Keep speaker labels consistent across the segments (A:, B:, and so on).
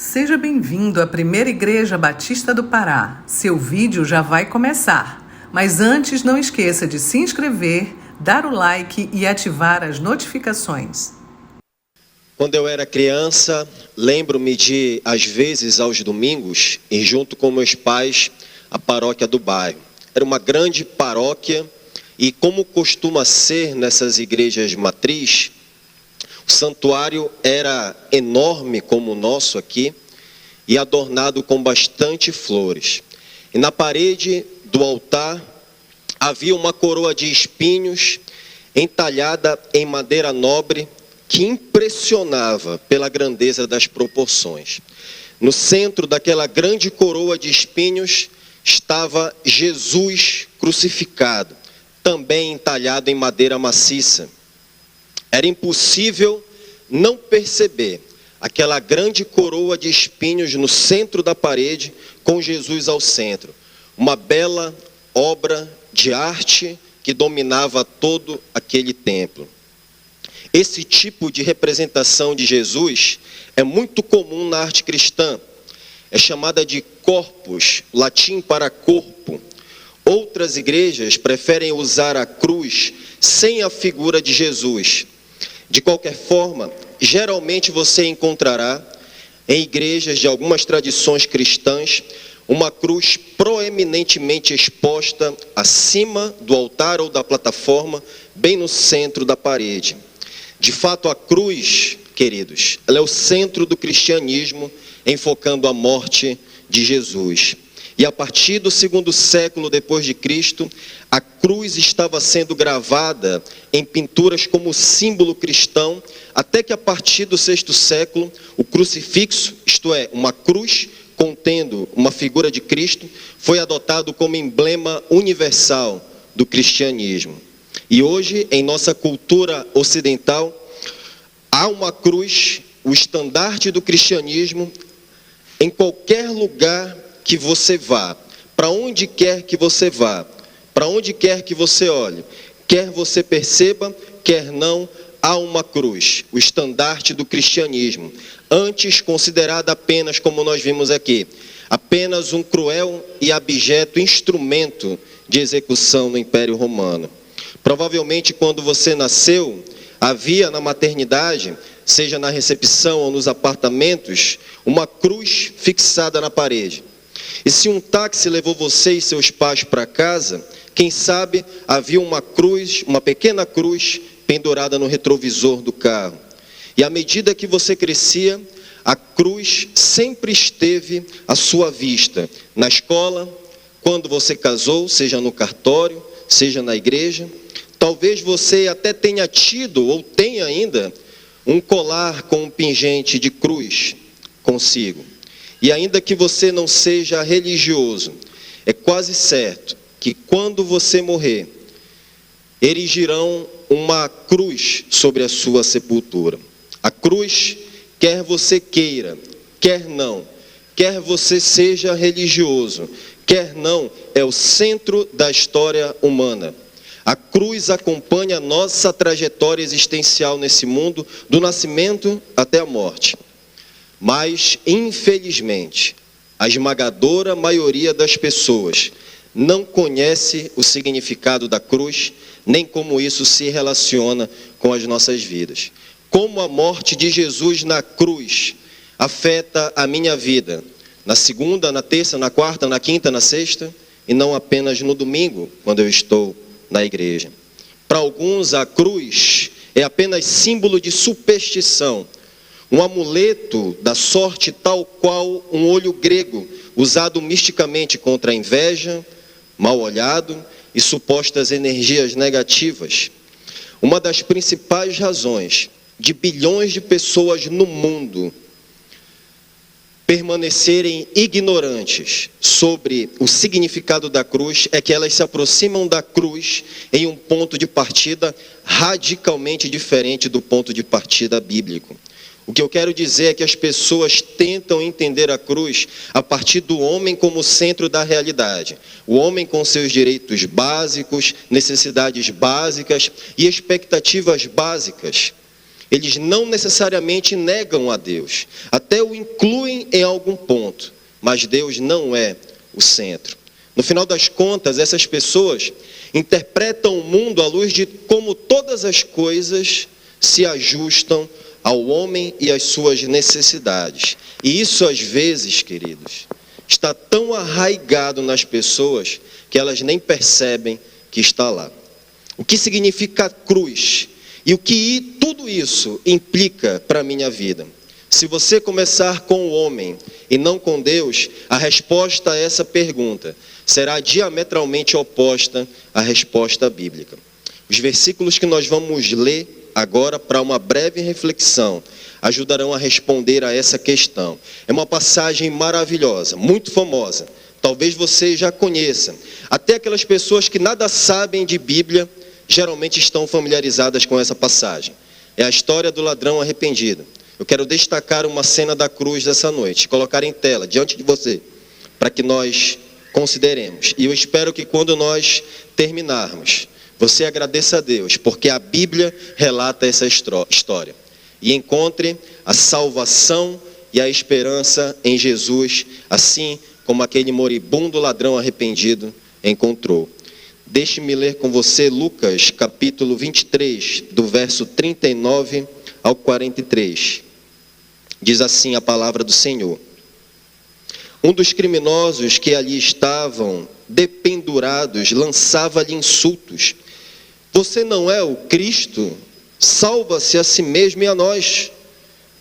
A: Seja bem-vindo à Primeira Igreja Batista do Pará. Seu vídeo já vai começar. Mas antes, não esqueça de se inscrever, dar o like e ativar as notificações.
B: Quando eu era criança, lembro-me de, às vezes, aos domingos, ir junto com meus pais à paróquia do bairro. Era uma grande paróquia e, como costuma ser nessas igrejas matriz, o santuário era enorme como o nosso aqui e adornado com bastante flores. E na parede do altar havia uma coroa de espinhos entalhada em madeira nobre que impressionava pela grandeza das proporções. No centro daquela grande coroa de espinhos estava Jesus crucificado, também entalhado em madeira maciça. Era impossível não perceber aquela grande coroa de espinhos no centro da parede, com Jesus ao centro. Uma bela obra de arte que dominava todo aquele templo. Esse tipo de representação de Jesus é muito comum na arte cristã. É chamada de corpus, latim para corpo. Outras igrejas preferem usar a cruz sem a figura de Jesus. De qualquer forma, geralmente você encontrará em igrejas de algumas tradições cristãs uma cruz proeminentemente exposta acima do altar ou da plataforma, bem no centro da parede. De fato, a cruz, queridos, ela é o centro do cristianismo, enfocando a morte de Jesus. E a partir do segundo século depois de Cristo, a cruz estava sendo gravada em pinturas como símbolo cristão, até que a partir do sexto século, o crucifixo, isto é, uma cruz contendo uma figura de Cristo, foi adotado como emblema universal do cristianismo. E hoje, em nossa cultura ocidental, há uma cruz, o estandarte do cristianismo, em qualquer lugar que você vá, para onde quer que você vá, para onde quer que você olhe, quer você perceba, quer não, há uma cruz, o estandarte do cristianismo, antes considerada apenas, como nós vimos aqui, apenas um cruel e abjeto instrumento de execução no Império Romano. Provavelmente quando você nasceu, havia na maternidade, seja na recepção ou nos apartamentos, uma cruz fixada na parede. E se um táxi levou você e seus pais para casa, quem sabe havia uma cruz, uma pequena cruz pendurada no retrovisor do carro. E à medida que você crescia, a cruz sempre esteve à sua vista. Na escola, quando você casou, seja no cartório, seja na igreja. Talvez você até tenha tido ou tenha ainda um colar com um pingente de cruz consigo. E ainda que você não seja religioso, é quase certo que quando você morrer, erigirão uma cruz sobre a sua sepultura. A cruz, quer você queira, quer não, quer você seja religioso, quer não, é o centro da história humana. A cruz acompanha a nossa trajetória existencial nesse mundo, do nascimento até a morte. Mas, infelizmente, a esmagadora maioria das pessoas não conhece o significado da cruz, nem como isso se relaciona com as nossas vidas. Como a morte de Jesus na cruz afeta a minha vida, na segunda, na terça, na quarta, na quinta, na sexta, e não apenas no domingo, quando eu estou na igreja. Para alguns, a cruz é apenas símbolo de superstição, um amuleto da sorte tal qual um olho grego, usado misticamente contra a inveja, mal olhado e supostas energias negativas. Uma das principais razões de bilhões de pessoas no mundo permanecerem ignorantes sobre o significado da cruz é que elas se aproximam da cruz em um ponto de partida radicalmente diferente do ponto de partida bíblico. O que eu quero dizer é que as pessoas tentam entender a cruz a partir do homem como centro da realidade. O homem com seus direitos básicos, necessidades básicas e expectativas básicas. Eles não necessariamente negam a Deus, até o incluem em algum ponto, mas Deus não é o centro. No final das contas, essas pessoas interpretam o mundo à luz de como todas as coisas se ajustam ao homem e às suas necessidades. E isso, às vezes, queridos, está tão arraigado nas pessoas que elas nem percebem que está lá. O que significa cruz? E o que tudo isso implica para a minha vida? Se você começar com o homem e não com Deus, a resposta a essa pergunta será diametralmente oposta à resposta bíblica. Os versículos que nós vamos ler agora para uma breve reflexão ajudarão a responder a essa questão. É uma passagem maravilhosa, muito famosa. Talvez você já conheça. Até aquelas pessoas que nada sabem de Bíblia geralmente estão familiarizadas com essa passagem. É a história do ladrão arrependido. Eu quero destacar uma cena da cruz dessa noite, colocar em tela, diante de você, para que nós consideremos. E eu espero que quando nós terminarmos, você agradeça a Deus, porque a Bíblia relata essa história. E encontre a salvação e a esperança em Jesus, assim como aquele moribundo ladrão arrependido encontrou. Deixe-me ler com você Lucas, capítulo 23, do verso 39 ao 43. Diz assim a palavra do Senhor. Um dos criminosos que ali estavam dependurados lançava-lhe insultos. Você não é o Cristo? Salva-se a si mesmo e a nós.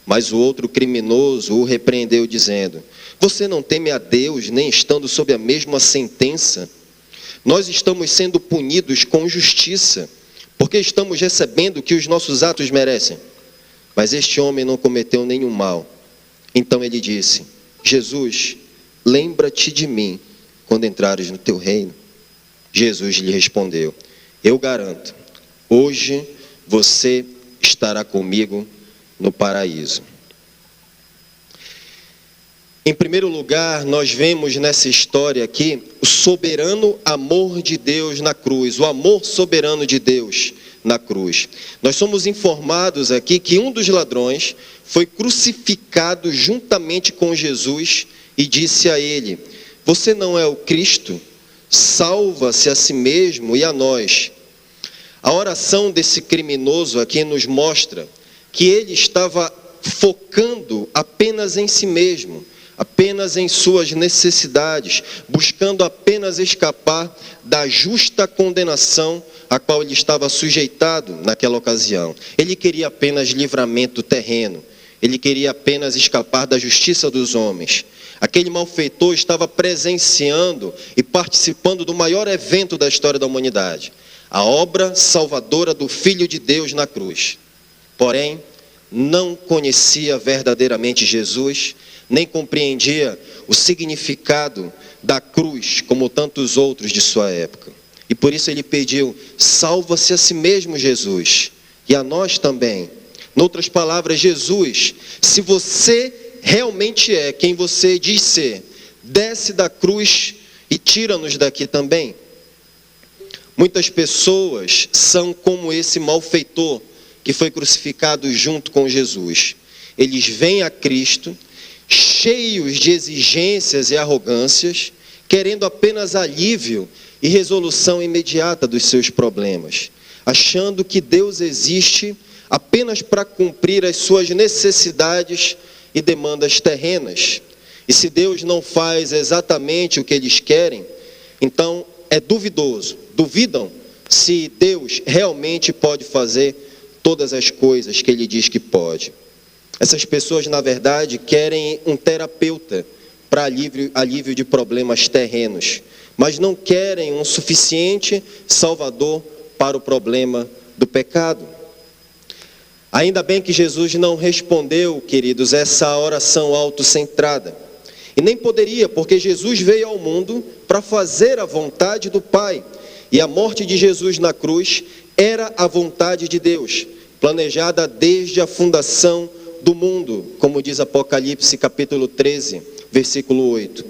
B: Mas o outro criminoso o repreendeu dizendo, você não teme a Deus, nem estando sob a mesma sentença? Nós estamos sendo punidos com justiça, porque estamos recebendo o que os nossos atos merecem. Mas este homem não cometeu nenhum mal. Então ele disse, Jesus, lembra-te de mim quando entrares no teu reino. Jesus lhe respondeu, eu garanto, hoje você estará comigo no paraíso. Em primeiro lugar, nós vemos nessa história aqui o soberano amor de Deus na cruz, o amor soberano de Deus na cruz. Nós somos informados aqui que um dos ladrões foi crucificado juntamente com Jesus e disse a ele, você não é o Cristo? Salva-se a si mesmo e a nós. A oração desse criminoso aqui nos mostra que ele estava focando apenas em si mesmo, apenas em suas necessidades, buscando apenas escapar da justa condenação a qual ele estava sujeitado naquela ocasião. Ele queria apenas livramento terreno, ele queria apenas escapar da justiça dos homens. Aquele malfeitor estava presenciando e participando do maior evento da história da humanidade, a obra salvadora do Filho de Deus na cruz. Porém, não conhecia verdadeiramente Jesus, nem compreendia o significado da cruz, como tantos outros de sua época. E por isso ele pediu, salva-se a si mesmo, Jesus, e a nós também. Em outras palavras, Jesus, se você realmente é quem você diz ser, desce da cruz e tira-nos daqui também. Muitas pessoas são como esse malfeitor que foi crucificado junto com Jesus. Eles vêm a Cristo, cheios de exigências e arrogâncias, querendo apenas alívio e resolução imediata dos seus problemas, achando que Deus existe apenas para cumprir as suas necessidades e demandas terrenas. E se Deus não faz exatamente o que eles querem, então é duvidoso, duvidam se Deus realmente pode fazer todas as coisas que Ele diz que pode. Essas pessoas, na verdade, querem um terapeuta para alívio de problemas terrenos, mas não querem um suficiente salvador para o problema do pecado. Ainda bem que Jesus não respondeu, queridos, essa oração autocentrada. E nem poderia, porque Jesus veio ao mundo para fazer a vontade do Pai. E a morte de Jesus na cruz era a vontade de Deus, planejada desde a fundação do mundo, como diz Apocalipse capítulo 13, versículo 8.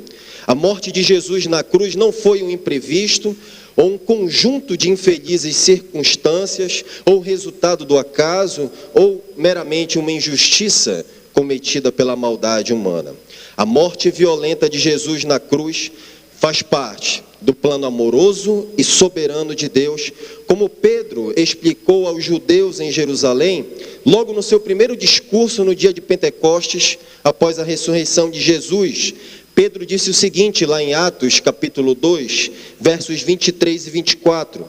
B: A morte de Jesus na cruz não foi um imprevisto ou um conjunto de infelizes circunstâncias, ou resultado do acaso, ou meramente uma injustiça cometida pela maldade humana. A morte violenta de Jesus na cruz faz parte do plano amoroso e soberano de Deus, como Pedro explicou aos judeus em Jerusalém, logo no seu primeiro discurso no dia de Pentecostes, após a ressurreição de Jesus. Pedro disse o seguinte lá em Atos capítulo 2, versos 23 e 24.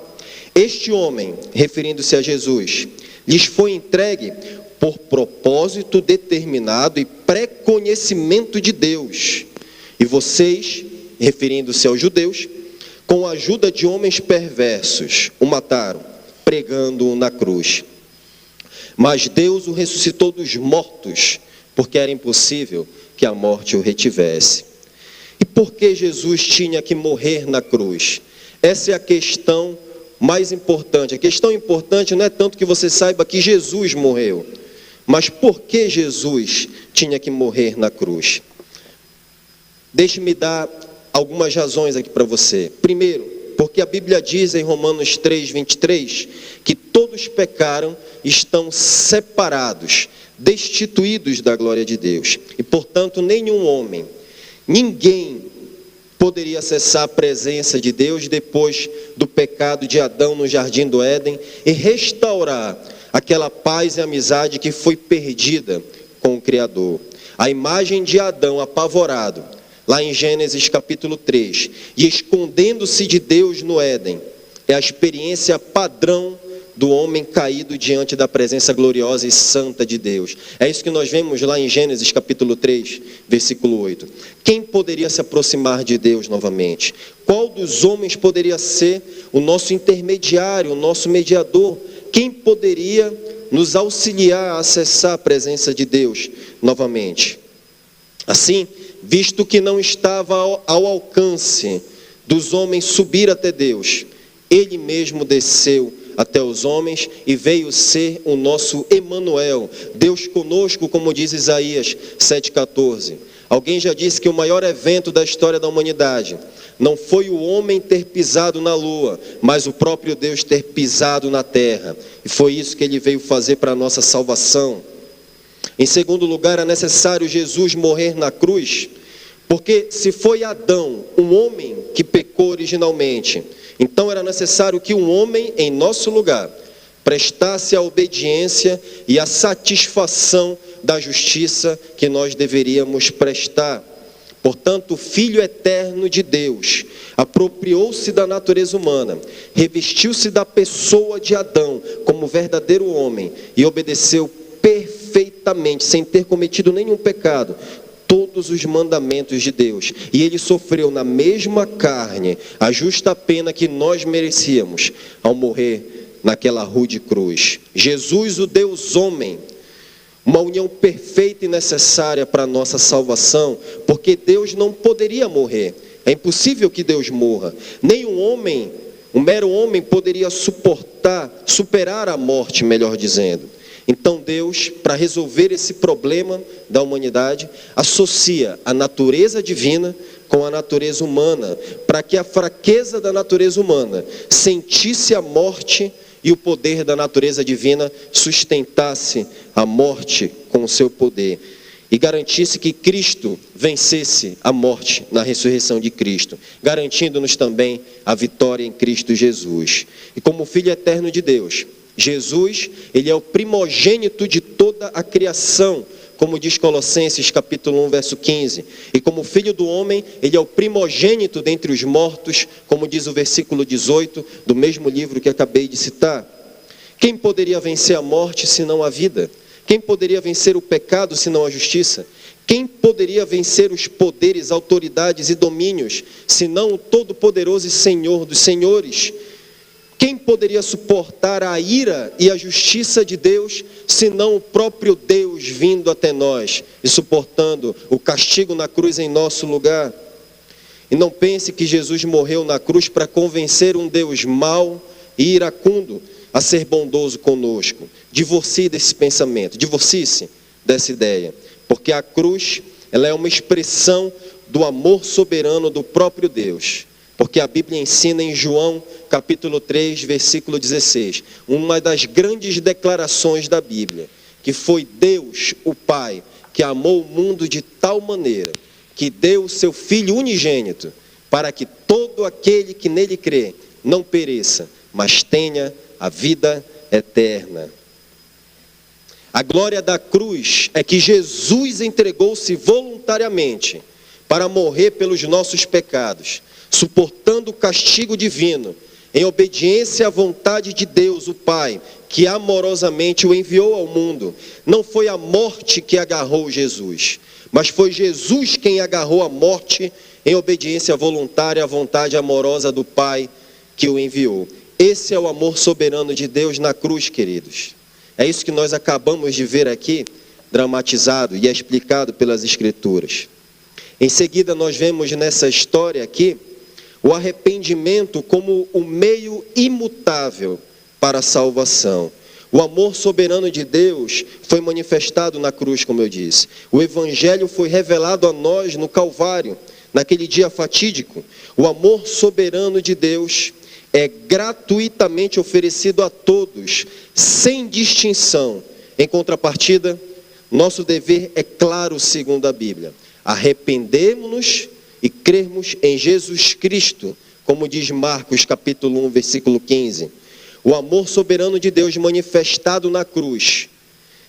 B: Este homem, referindo-se a Jesus, lhes foi entregue por propósito determinado e pré-conhecimento de Deus. E vocês, referindo-se aos judeus, com a ajuda de homens perversos, o mataram, pregando-o na cruz. Mas Deus o ressuscitou dos mortos, porque era impossível que a morte o retivesse. E por que Jesus tinha que morrer na cruz? Essa é a questão mais importante. A questão importante não é tanto que você saiba que Jesus morreu, mas por que Jesus tinha que morrer na cruz? Deixe-me dar algumas razões aqui para você. Primeiro, porque a Bíblia diz em Romanos 3, 23, que todos pecaram e estão separados, destituídos da glória de Deus. E, portanto, nenhum homem, ninguém poderia acessar a presença de Deus depois do pecado de Adão no Jardim do Éden e restaurar aquela paz e amizade que foi perdida com o Criador. A imagem de Adão apavorado, lá em Gênesis capítulo 3, e escondendo-se de Deus no Éden, é a experiência padrão do homem caído diante da presença gloriosa e santa de Deus. É isso que nós vemos lá em Gênesis capítulo 3, versículo 8. Quem poderia se aproximar de Deus novamente? Qual dos homens poderia ser o nosso intermediário, o nosso mediador? Quem poderia nos auxiliar a acessar a presença de Deus novamente? Assim, visto que não estava ao alcance dos homens subir até Deus, Ele mesmo desceu até os homens e veio ser o nosso Emanuel, Deus conosco, como diz Isaías 7,14. Alguém já disse que o maior evento da história da humanidade não foi o homem ter pisado na lua, mas o próprio Deus ter pisado na terra. E foi isso que Ele veio fazer para a nossa salvação. Em segundo lugar, é necessário Jesus morrer na cruz, porque se foi Adão, um homem que pecou originalmente, então era necessário que um homem em nosso lugar prestasse a obediência e a satisfação da justiça que nós deveríamos prestar. Portanto, o Filho eterno de Deus apropriou-se da natureza humana, revestiu-se da pessoa de Adão como verdadeiro homem e obedeceu perfeitamente, sem ter cometido nenhum pecado, todos os mandamentos de Deus. E Ele sofreu na mesma carne a justa pena que nós merecíamos ao morrer naquela rude cruz. Jesus, o Deus homem, uma união perfeita e necessária para a nossa salvação, porque Deus não poderia morrer. É impossível que Deus morra. Nem um homem, um mero homem, poderia superar a morte, melhor dizendo. Então Deus, para resolver esse problema da humanidade, associa a natureza divina com a natureza humana, para que a fraqueza da natureza humana sentisse a morte e o poder da natureza divina sustentasse a morte com o seu poder e garantisse que Cristo vencesse a morte na ressurreição de Cristo, garantindo-nos também a vitória em Cristo Jesus. E como Filho eterno de Deus, Jesus, Ele é o primogênito de toda a criação, como diz Colossenses capítulo 1, verso 15. E como Filho do homem, Ele é o primogênito dentre os mortos, como diz o versículo 18 do mesmo livro que acabei de citar. Quem poderia vencer a morte senão a vida? Quem poderia vencer o pecado senão a justiça? Quem poderia vencer os poderes, autoridades e domínios senão o Todo-Poderoso e Senhor dos senhores? Quem poderia suportar a ira e a justiça de Deus, senão o próprio Deus vindo até nós e suportando o castigo na cruz em nosso lugar? E não pense que Jesus morreu na cruz para convencer um Deus mau e iracundo a ser bondoso conosco. Divorcie desse pensamento, divorcie-se dessa ideia, porque a cruz, ela é uma expressão do amor soberano do próprio Deus. Porque a Bíblia ensina em João capítulo 3, versículo 16, uma das grandes declarações da Bíblia, que foi Deus, o Pai, que amou o mundo de tal maneira, que deu o seu Filho unigênito, para que todo aquele que nele crê não pereça, mas tenha a vida eterna. A glória da cruz é que Jesus entregou-se voluntariamente para morrer pelos nossos pecados, suportando o castigo divino, em obediência à vontade de Deus, o Pai, que amorosamente o enviou ao mundo. Não foi a morte que agarrou Jesus, mas foi Jesus quem agarrou a morte em obediência voluntária à vontade amorosa do Pai que o enviou. Esse é o amor soberano de Deus na cruz, queridos. É isso que nós acabamos de ver aqui, dramatizado e explicado pelas Escrituras. Em seguida, nós vemos nessa história aqui, o arrependimento como o meio imutável para a salvação. O amor soberano de Deus foi manifestado na cruz, como eu disse. O Evangelho foi revelado a nós no Calvário, naquele dia fatídico. O amor soberano de Deus é gratuitamente oferecido a todos, sem distinção. Em contrapartida, nosso dever é claro segundo a Bíblia: arrependermos-nos e crermos em Jesus Cristo, como diz Marcos capítulo 1, versículo 15. O amor soberano de Deus manifestado na cruz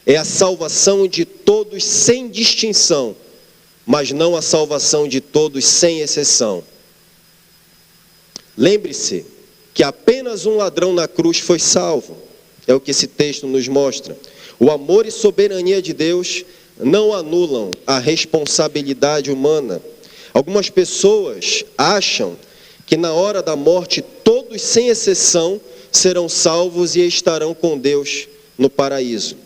B: é a salvação de todos sem distinção, mas não a salvação de todos sem exceção. Lembre-se que apenas um ladrão na cruz foi salvo. É o que esse texto nos mostra. O amor e soberania de Deus não anulam a responsabilidade humana. Algumas pessoas acham que na hora da morte todos sem exceção serão salvos e estarão com Deus no paraíso.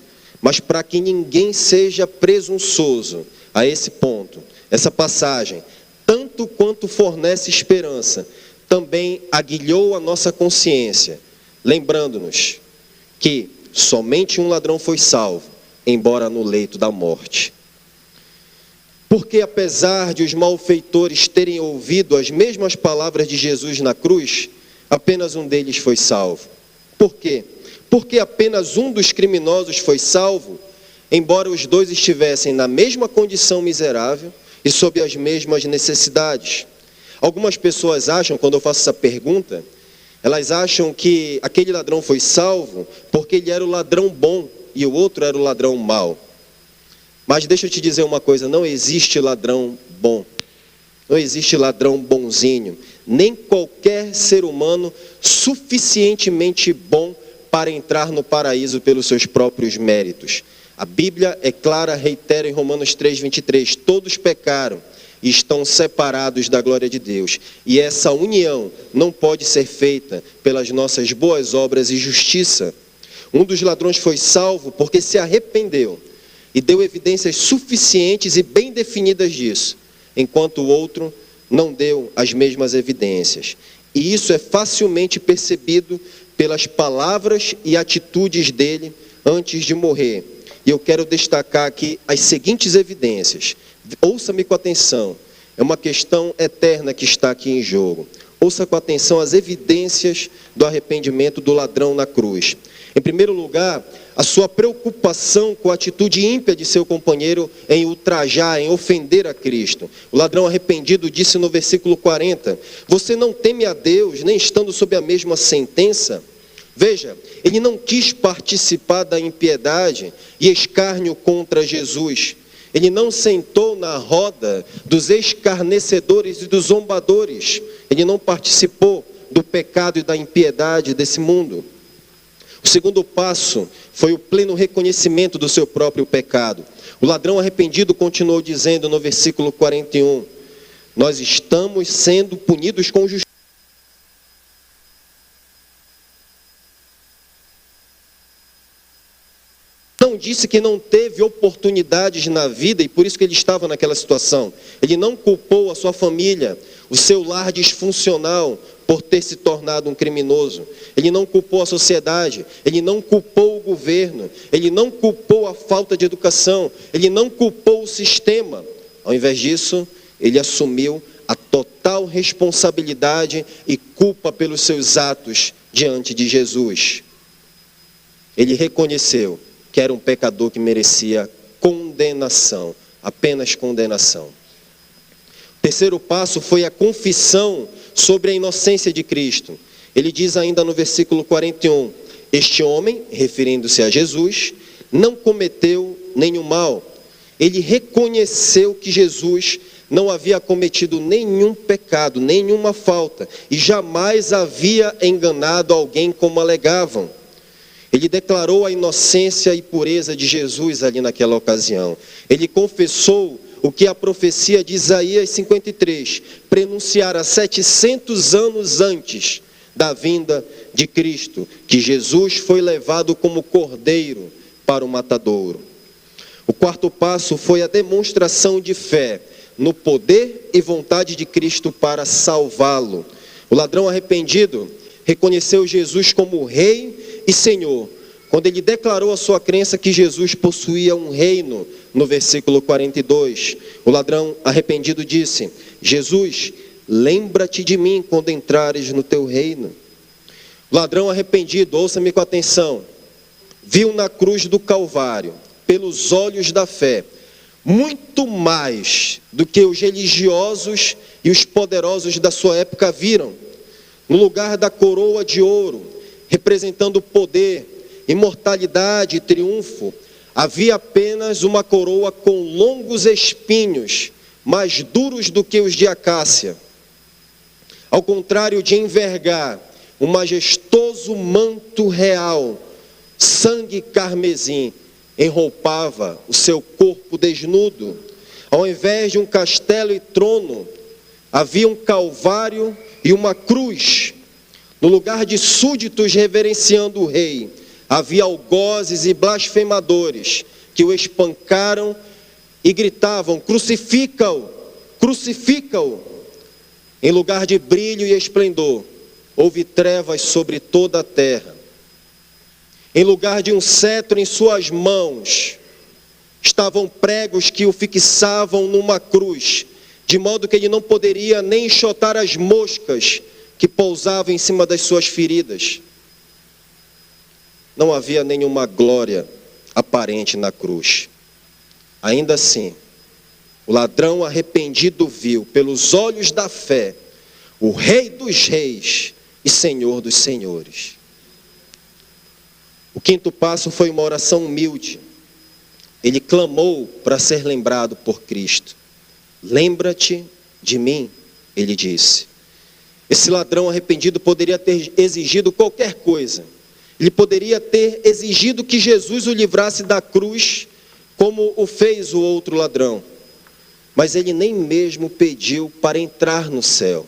B: Mas para que ninguém seja presunçoso a esse ponto, essa passagem, tanto quanto fornece esperança, também aguilhou a nossa consciência, lembrando-nos que somente um ladrão foi salvo, embora no leito da morte. Porque apesar de os malfeitores terem ouvido as mesmas palavras de Jesus na cruz, apenas um deles foi salvo. Por quê? Porque apenas um dos criminosos foi salvo, embora os dois estivessem na mesma condição miserável e sob as mesmas necessidades. Algumas pessoas acham, quando eu faço essa pergunta, elas acham que aquele ladrão foi salvo porque ele era o ladrão bom e o outro era o ladrão mau. Mas deixa eu te dizer uma coisa, não existe ladrão bom, não existe ladrão bonzinho, nem qualquer ser humano suficientemente bom para entrar no paraíso pelos seus próprios méritos. A Bíblia é clara, reitera em Romanos 3:23, todos pecaram e estão separados da glória de Deus. E essa união não pode ser feita pelas nossas boas obras e justiça. Um dos ladrões foi salvo porque se arrependeu e deu evidências suficientes e bem definidas disso, enquanto o outro não deu as mesmas evidências. E isso é facilmente percebido pelas palavras e atitudes dele antes de morrer. E eu quero destacar aqui as seguintes evidências. Ouça-me com atenção, é uma questão eterna que está aqui em jogo. Ouça com atenção as evidências do arrependimento do ladrão na cruz. Em primeiro lugar, a sua preocupação com a atitude ímpia de seu companheiro em ultrajar, em ofender a Cristo. O ladrão arrependido disse no versículo 40, você não teme a Deus, nem estando sob a mesma sentença? Veja, ele não quis participar da impiedade e escárnio contra Jesus. Ele não sentou na roda dos escarnecedores e dos zombadores. Ele não participou do pecado e da impiedade desse mundo. O segundo passo foi o pleno reconhecimento do seu próprio pecado. O ladrão arrependido continuou dizendo no versículo 41, nós estamos sendo punidos com justiça. Não disse que não teve oportunidades na vida e por isso que ele estava naquela situação. Ele não culpou a sua família, o seu lar disfuncional por ter se tornado um criminoso. Ele não culpou a sociedade, ele não culpou o governo, ele não culpou a falta de educação, ele não culpou o sistema. Ao invés disso, ele assumiu a total responsabilidade e culpa pelos seus atos diante de Jesus. Ele reconheceu que era um pecador que merecia condenação, apenas condenação. O terceiro passo foi a confissão sobre a inocência de Cristo. Ele diz ainda no versículo 41, este homem, referindo-se a Jesus, não cometeu nenhum mal. Ele reconheceu que Jesus não havia cometido nenhum pecado, nenhuma falta, e jamais havia enganado alguém como alegavam. Ele declarou a inocência e pureza de Jesus ali naquela ocasião. Ele confessou o que a profecia de Isaías 53 prenunciara 700 anos antes da vinda de Cristo, que Jesus foi levado como cordeiro para o matadouro. O quarto passo foi a demonstração de fé no poder e vontade de Cristo para salvá-lo. O ladrão arrependido reconheceu Jesus como Rei e Senhor, quando ele declarou a sua crença que Jesus possuía um reino, no versículo 42. O ladrão arrependido disse, Jesus, lembra-te de mim quando entrares no teu reino. O ladrão arrependido, ouça-me com atenção, viu na cruz do Calvário, pelos olhos da fé, muito mais do que os religiosos e os poderosos da sua época viram. No lugar da coroa de ouro, representando poder, imortalidade e triunfo, havia apenas uma coroa com longos espinhos, mais duros do que os de acácia. Ao contrário de envergar um majestoso manto real, sangue carmesim enroupava o seu corpo desnudo. Ao invés de um castelo e trono, havia um calvário e uma cruz. No lugar de súditos reverenciando o rei, havia algozes e blasfemadores que o espancaram e gritavam, crucifica-o, crucifica-o. Em lugar de brilho e esplendor, houve trevas sobre toda a terra. Em lugar de um cetro em suas mãos, estavam pregos que o fixavam numa cruz, de modo que ele não poderia nem enxotar as moscas que pousavam em cima das suas feridas. Não havia nenhuma glória aparente na cruz. Ainda assim, o ladrão arrependido viu, pelos olhos da fé, o Rei dos Reis e Senhor dos Senhores. O quinto passo foi uma oração humilde. Ele clamou para ser lembrado por Cristo. Lembra-te de mim, ele disse. Esse ladrão arrependido poderia ter exigido qualquer coisa. Ele poderia ter exigido que Jesus o livrasse da cruz, como o fez o outro ladrão. Mas ele nem mesmo pediu para entrar no céu.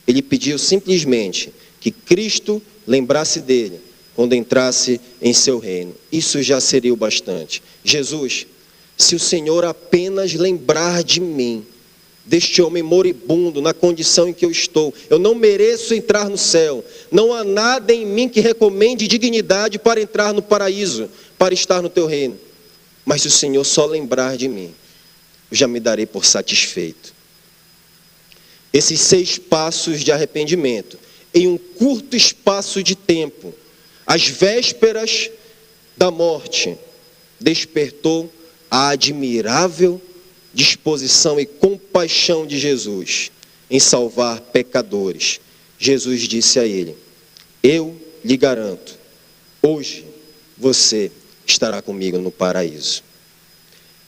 B: Ele pediu simplesmente que Cristo lembrasse dele quando entrasse em seu reino. Isso já seria o bastante. Jesus, se o Senhor apenas lembrar de mim, deste homem moribundo, na condição em que eu estou, eu não mereço entrar no céu. Não há nada em mim que recomende dignidade para entrar no paraíso, para estar no teu reino. Mas se o Senhor só lembrar de mim, eu já me darei por satisfeito. Esses 6 passos de arrependimento, em um curto espaço de tempo, às vésperas da morte, despertou a admirável disposição e compaixão de Jesus em salvar pecadores. Jesus disse a ele, eu lhe garanto, hoje você estará comigo no paraíso.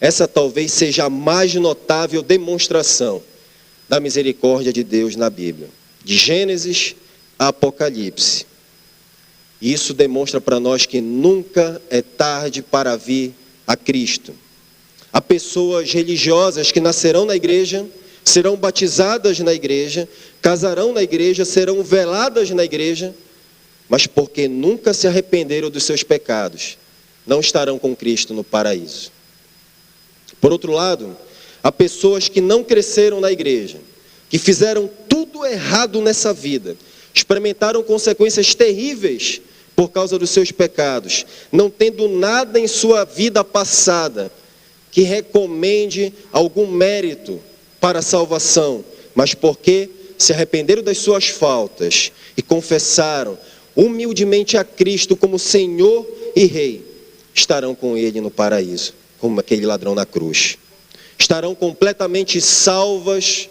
B: Essa talvez seja a mais notável demonstração da misericórdia de Deus na Bíblia, de Gênesis a Apocalipse. Isso demonstra para nós que nunca é tarde para vir a Cristo. Há pessoas religiosas que nascerão na igreja, serão batizadas na igreja, casarão na igreja, serão veladas na igreja, mas porque nunca se arrependeram dos seus pecados, não estarão com Cristo no paraíso. Por outro lado, há pessoas que não cresceram na igreja, que fizeram tudo errado nessa vida, experimentaram consequências terríveis por causa dos seus pecados, não tendo nada em sua vida passada que recomende algum mérito para a salvação, mas porque se arrependeram das suas faltas e confessaram humildemente a Cristo como Senhor e Rei, estarão com Ele no paraíso, como aquele ladrão na cruz. Estarão completamente salvas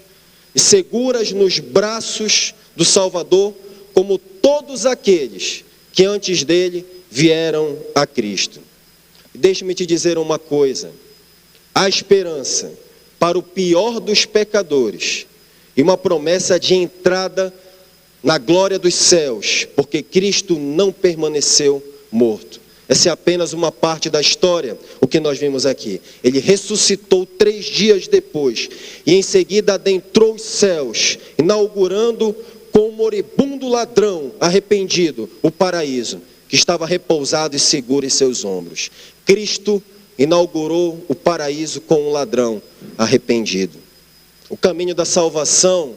B: e seguras nos braços do Salvador, como todos aqueles que antes dele vieram a Cristo. Deixe-me te dizer uma coisa: há esperança para o pior dos pecadores e uma promessa de entrada na glória dos céus, porque Cristo não permaneceu morto. Essa é apenas uma parte da história, o que nós vimos aqui. Ele ressuscitou 3 dias depois e em seguida adentrou os céus, inaugurando com o moribundo ladrão arrependido o paraíso, que estava repousado e seguro em seus ombros. Cristo inaugurou o paraíso com um ladrão arrependido. O caminho da salvação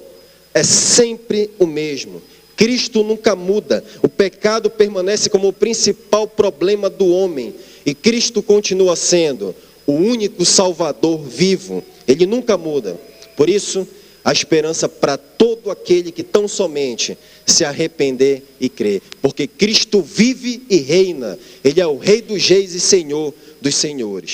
B: é sempre o mesmo. Cristo nunca muda. O pecado permanece como o principal problema do homem. E Cristo continua sendo o único Salvador vivo. Ele nunca muda. Por isso, a esperança para todo aquele que tão somente se arrepender e crer. Porque Cristo vive e reina. Ele é o Rei dos Reis e Senhor dos Senhores.